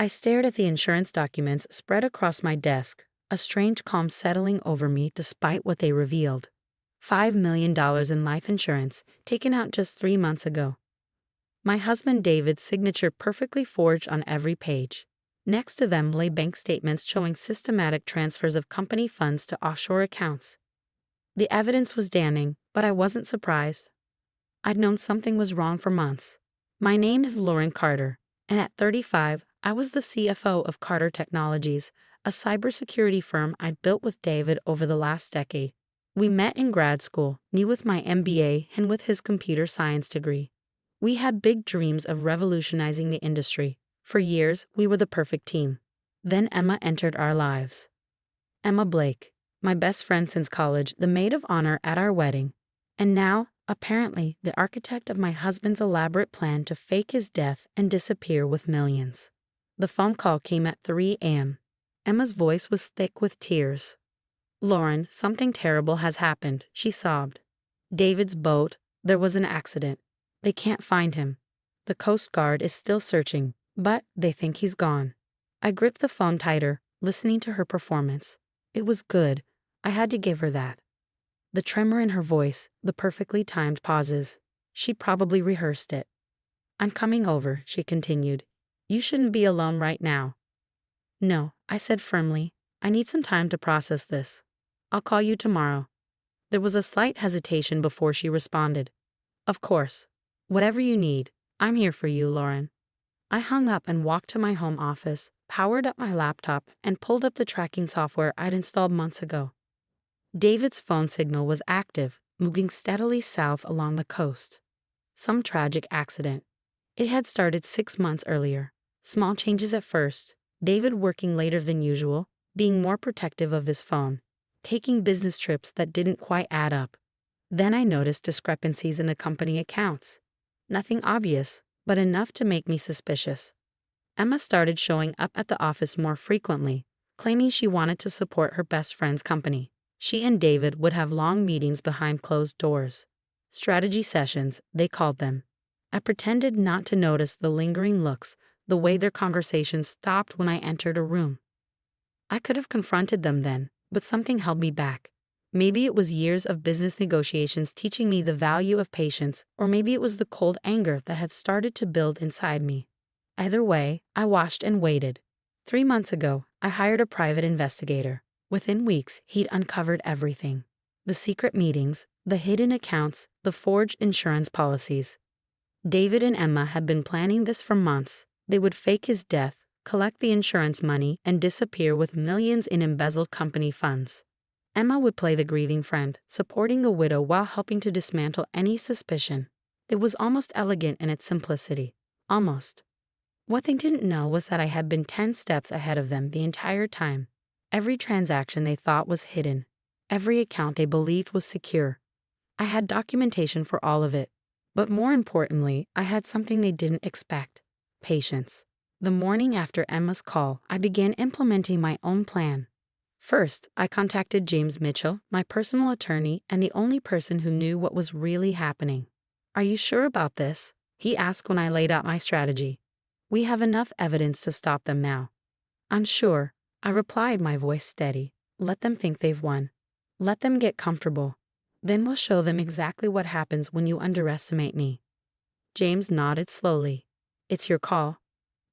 I stared at the insurance documents spread across my desk, a strange calm settling over me despite what they revealed. $5 million in life insurance, taken out just 3 months ago. My husband David's signature perfectly forged on every page. Next to them lay bank statements showing systematic transfers of company funds to offshore accounts. The evidence was damning, but I wasn't surprised. I'd known something was wrong for months. My name is Lauren Carter, and at 35, I was the CFO of Carter Technologies, a cybersecurity firm I'd built with David over the last decade. We met in grad school, me with my MBA and with his computer science degree. We had big dreams of revolutionizing the industry. For years, we were the perfect team. Then Emma entered our lives. Emma Blake, my best friend since college, the maid of honor at our wedding, and now, apparently, the architect of my husband's elaborate plan to fake his death and disappear with millions. The phone call came at 3 a.m. Emma's voice was thick with tears. "Lauren, something terrible has happened," she sobbed. "David's boat, there was an accident. They can't find him. The Coast Guard is still searching, but they think he's gone." I gripped the phone tighter, listening to her performance. It was good. I had to give her that. The tremor in her voice, the perfectly timed pauses. She probably rehearsed it. "I'm coming over," she continued. "You shouldn't be alone right now." "No," I said firmly. "I need some time to process this. I'll call you tomorrow." There was a slight hesitation before she responded. "Of course. Whatever you need, I'm here for you, Lauren." I hung up and walked to my home office, powered up my laptop, and pulled up the tracking software I'd installed months ago. David's phone signal was active, moving steadily south along the coast. Some tragic accident. It had started 6 months earlier. Small changes at first. David working later than usual, being more protective of his phone, taking business trips that didn't quite add up. Then I noticed discrepancies in the company accounts. Nothing obvious, but enough to make me suspicious. Emma started showing up at the office more frequently, claiming she wanted to support her best friend's company. She and David would have long meetings behind closed doors. Strategy sessions, they called them. I pretended not to notice the lingering looks, the way their conversations stopped when I entered a room. I could have confronted them then, but something held me back. Maybe it was years of business negotiations teaching me the value of patience, or maybe it was the cold anger that had started to build inside me. Either way, I watched and waited. 3 months ago, I hired a private investigator. Within weeks, he'd uncovered everything. The secret meetings, the hidden accounts, the forged insurance policies. David and Emma had been planning this for months. They would fake his death, collect the insurance money, and disappear with millions in embezzled company funds. Emma would play the grieving friend, supporting the widow while helping to dismantle any suspicion. It was almost elegant in its simplicity. Almost. What they didn't know was that I had been 10 steps ahead of them the entire time. Every transaction they thought was hidden. Every account they believed was secure. I had documentation for all of it. But more importantly, I had something they didn't expect. Patience. The morning after Emma's call, I began implementing my own plan. First, I contacted James Mitchell, my personal attorney and the only person who knew what was really happening. "Are you sure about this?" he asked when I laid out my strategy. "We have enough evidence to stop them now." "I'm sure," I replied, my voice steady. "Let them think they've won. Let them get comfortable. Then we'll show them exactly what happens when you underestimate me." James nodded slowly. "It's your call.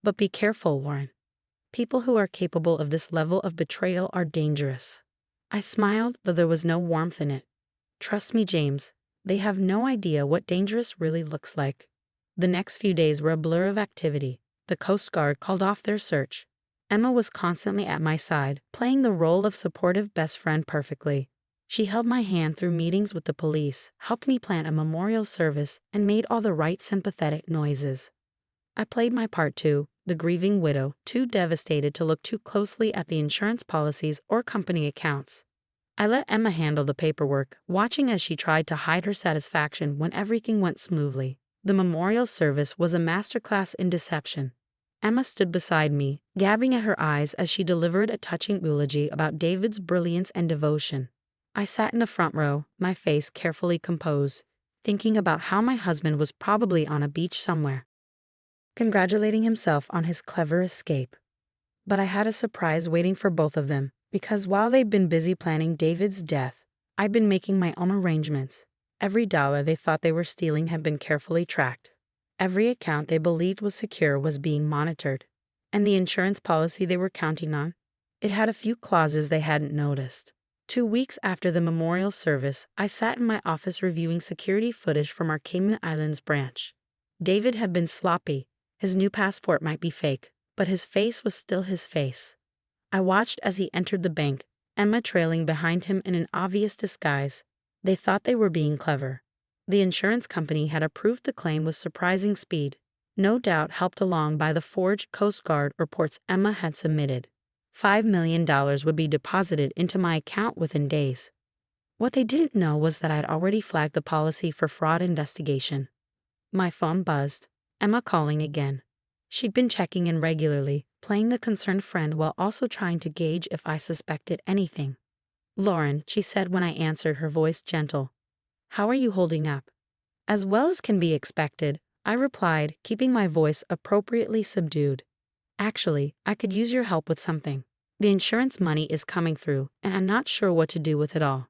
But be careful, Warren. People who are capable of this level of betrayal are dangerous." I smiled, though there was no warmth in it. "Trust me, James. They have no idea what dangerous really looks like." The next few days were a blur of activity. The Coast Guard called off their search. Emma was constantly at my side, playing the role of supportive best friend perfectly. She held my hand through meetings with the police, helped me plan a memorial service, and made all the right sympathetic noises. I played my part too, the grieving widow, too devastated to look too closely at the insurance policies or company accounts. I let Emma handle the paperwork, watching as she tried to hide her satisfaction when everything went smoothly. The memorial service was a masterclass in deception. Emma stood beside me, gabbing at her eyes as she delivered a touching eulogy about David's brilliance and devotion. I sat in the front row, my face carefully composed, thinking about how my husband was probably on a beach somewhere. congratulating himself on his clever escape. But I had a surprise waiting for both of them, because while they'd been busy planning David's death, I'd been making my own arrangements. Every dollar they thought they were stealing had been carefully tracked. Every account they believed was secure was being monitored. And the insurance policy they were counting on, it had a few clauses they hadn't noticed. 2 weeks after the memorial service, I sat in my office reviewing security footage from our Cayman Islands branch. David had been sloppy. His new passport might be fake, but his face was still his face. I watched as he entered the bank, Emma trailing behind him in an obvious disguise. They thought they were being clever. The insurance company had approved the claim with surprising speed, no doubt helped along by the forged Coast Guard reports Emma had submitted. $5 million would be deposited into my account within days. What they didn't know was that I'd already flagged the policy for fraud investigation. My phone buzzed. Emma calling again. She'd been checking in regularly, playing the concerned friend while also trying to gauge if I suspected anything. "Lauren," she said when I answered, her voice gentle. "How are you holding up?" "As well as can be expected," I replied, keeping my voice appropriately subdued. "Actually, I could use your help with something. The insurance money is coming through, and I'm not sure what to do with it all."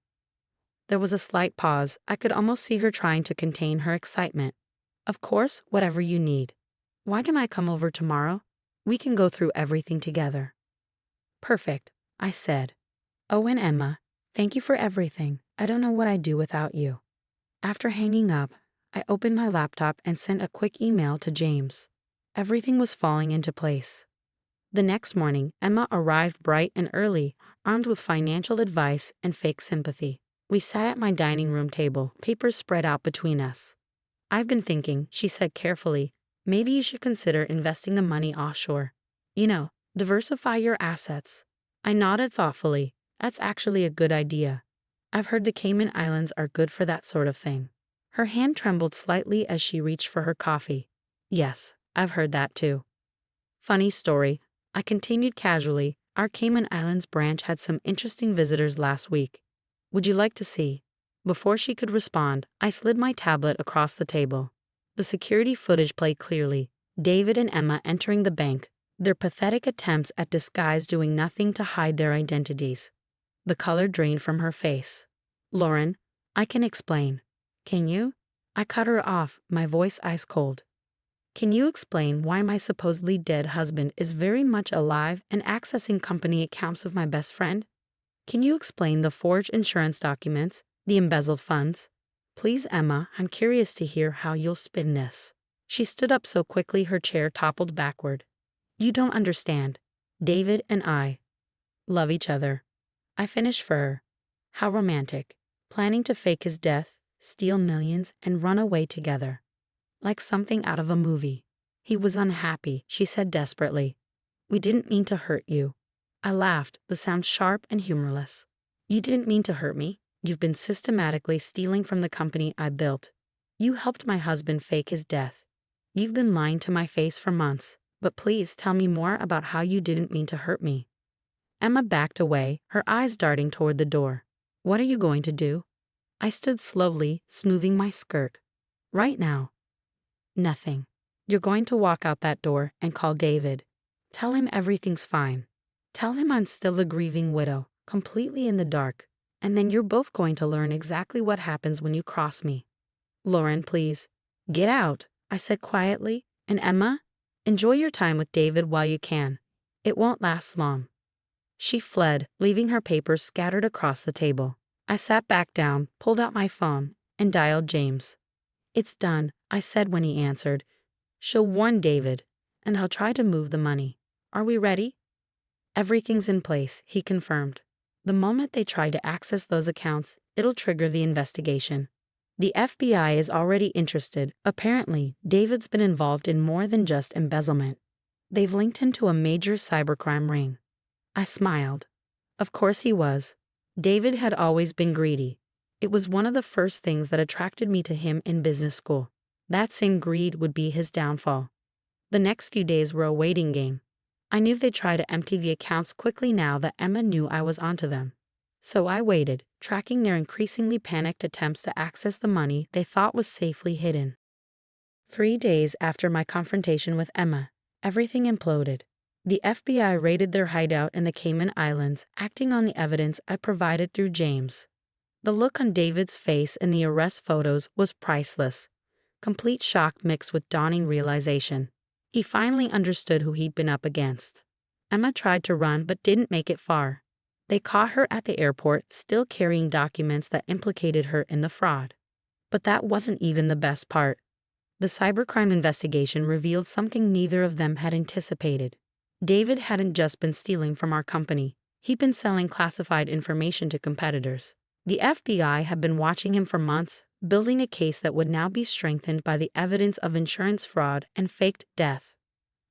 There was a slight pause. I could almost see her trying to contain her excitement. "Of course, whatever you need. Why don't I come over tomorrow? We can go through everything together." "Perfect," I said. "Oh, and Emma, thank you for everything. I don't know what I'd do without you." After hanging up, I opened my laptop and sent a quick email to James. Everything was falling into place. The next morning, Emma arrived bright and early, armed with financial advice and fake sympathy. We sat at my dining room table, papers spread out between us. "I've been thinking," she said carefully, "maybe you should consider investing the money offshore. Diversify your assets." I nodded thoughtfully. "That's actually a good idea. I've heard the Cayman Islands are good for that sort of thing." Her hand trembled slightly as she reached for her coffee. "Yes, I've heard that too." "Funny story," I continued casually. "Our Cayman Islands branch had some interesting visitors last week. Would you like to see?" Before she could respond, I slid my tablet across the table. The security footage played clearly. David and Emma entering the bank, their pathetic attempts at disguise doing nothing to hide their identities. The color drained from her face. "Lauren, I can explain." "Can you?" I cut her off, my voice ice cold. "Can you explain why my supposedly dead husband is very much alive and accessing company accounts of my best friend? Can you explain the forged insurance documents, the embezzled funds? Please, Emma, I'm curious to hear how you'll spin this." She stood up so quickly her chair toppled backward. "You don't understand. David and I love each other." I finished for her. "How romantic. Planning to fake his death, steal millions, and run away together. Like something out of a movie." "He was unhappy," she said desperately. "We didn't mean to hurt you." I laughed, the sound sharp and humorless. "You didn't mean to hurt me. You've been systematically stealing from the company I built. You helped my husband fake his death. You've been lying to my face for months, but please tell me more about how you didn't mean to hurt me." Emma backed away, her eyes darting toward the door. "What are you going to do?" I stood slowly, smoothing my skirt. "Right now." "Nothing. You're going to walk out that door and call David. Tell him everything's fine. Tell him I'm still a grieving widow, completely in the dark. And then you're both going to learn exactly what happens when you cross me." "Lauren, please. Get out," I said quietly. "And Emma, enjoy your time with David while you can. It won't last long." She fled, leaving her papers scattered across the table. I sat back down, pulled out my phone, and dialed James. "It's done," I said when he answered. "She'll warn David, and I'll try to move the money. Are we ready?" "Everything's in place," he confirmed. "The moment they try to access those accounts, it'll trigger the investigation. The FBI is already interested. Apparently, David's been involved in more than just embezzlement. They've linked him to a major cybercrime ring." I smiled. Of course he was. David had always been greedy. It was one of the first things that attracted me to him in business school. That same greed would be his downfall. The next few days were a waiting game. I knew they'd try to empty the accounts quickly now that Emma knew I was onto them. So I waited, tracking their increasingly panicked attempts to access the money they thought was safely hidden. 3 days after my confrontation with Emma, everything imploded. The FBI raided their hideout in the Cayman Islands, acting on the evidence I provided through James. The look on David's face in the arrest photos was priceless. Complete shock mixed with dawning realization. He finally understood who he'd been up against. Emma tried to run but didn't make it far. They caught her at the airport, still carrying documents that implicated her in the fraud. But that wasn't even the best part. The cybercrime investigation revealed something neither of them had anticipated. David hadn't just been stealing from our company. He'd been selling classified information to competitors. The FBI had been watching him for months, building a case that would now be strengthened by the evidence of insurance fraud and faked death.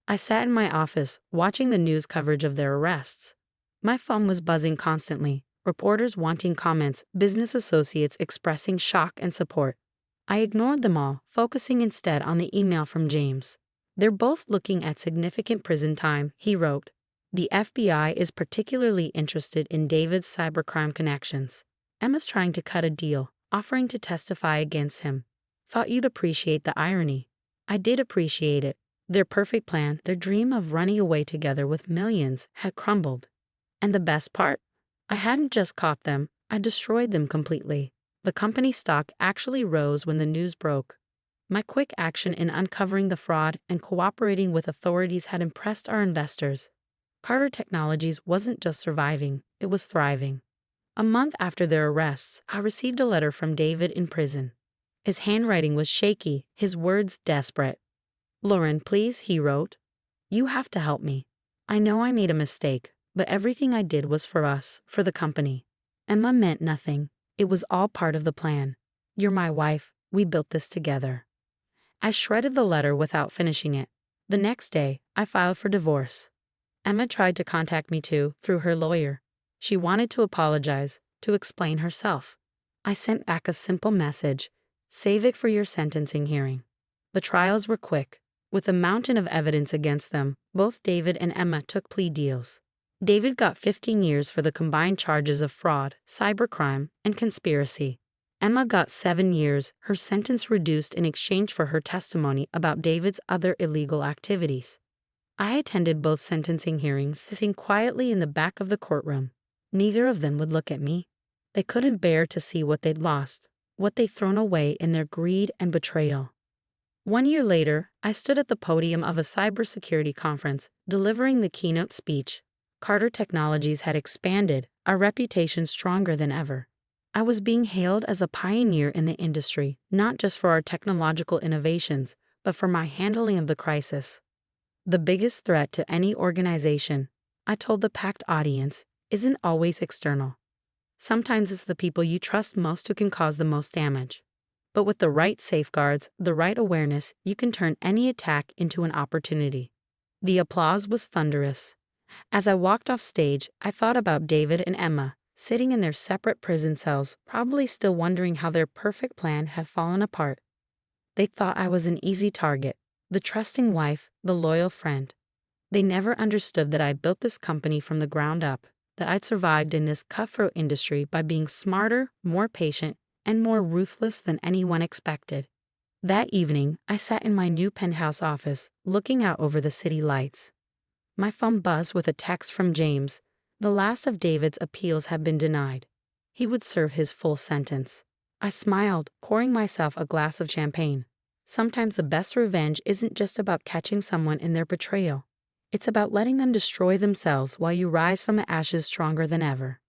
I sat in my office, watching the news coverage of their arrests. My phone was buzzing constantly, reporters wanting comments, business associates expressing shock and support. I ignored them all, focusing instead on the email from James. "They're both looking at significant prison time," he wrote. "The FBI is particularly interested in David's cybercrime connections. Emma's trying to cut a deal, offering to testify against him. Thought you'd appreciate the irony." I did appreciate it. Their perfect plan, their dream of running away together with millions, had crumbled. And the best part? I hadn't just caught them, I destroyed them completely. The company stock actually rose when the news broke. My quick action in uncovering the fraud and cooperating with authorities had impressed our investors. Carter Technologies wasn't just surviving, it was thriving. A month after their arrests, I received a letter from David in prison. His handwriting was shaky, his words desperate. "Lauren, please," he wrote. "You have to help me. I know I made a mistake, but everything I did was for us, for the company. Emma meant nothing. It was all part of the plan. You're my wife. We built this together." I shredded the letter without finishing it. The next day, I filed for divorce. Emma tried to contact me too, through her lawyer. She wanted to apologize, to explain herself. I sent back a simple message: "Save it for your sentencing hearing." The trials were quick. With a mountain of evidence against them, both David and Emma took plea deals. David got 15 years for the combined charges of fraud, cybercrime, and conspiracy. Emma got 7 years, her sentence reduced in exchange for her testimony about David's other illegal activities. I attended both sentencing hearings, sitting quietly in the back of the courtroom. Neither of them would look at me. They couldn't bear to see what they'd lost, what they'd thrown away in their greed and betrayal. 1 year later, I stood at the podium of a cybersecurity conference, delivering the keynote speech. Carter Technologies had expanded, our reputation stronger than ever. I was being hailed as a pioneer in the industry, not just for our technological innovations, but for my handling of the crisis. The biggest threat to any organization, I told the packed audience, isn't always external. Sometimes it's the people you trust most who can cause the most damage. But with the right safeguards, the right awareness, you can turn any attack into an opportunity. The applause was thunderous. As I walked off stage, I thought about David and Emma, sitting in their separate prison cells, probably still wondering how their perfect plan had fallen apart. They thought I was an easy target, the trusting wife, the loyal friend. They never understood that I built this company from the ground up, that I'd survived in this cutthroat industry by being smarter, more patient, and more ruthless than anyone expected. That evening, I sat in my new penthouse office, looking out over the city lights. My phone buzzed with a text from James. The last of David's appeals had been denied. He would serve his full sentence. I smiled, pouring myself a glass of champagne. Sometimes the best revenge isn't just about catching someone in their betrayal. It's about letting them destroy themselves while you rise from the ashes stronger than ever.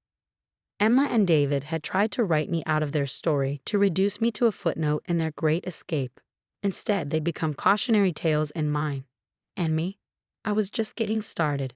Emma and David had tried to write me out of their story, to reduce me to a footnote in their great escape. Instead, they become cautionary tales in mine. And me? I was just getting started.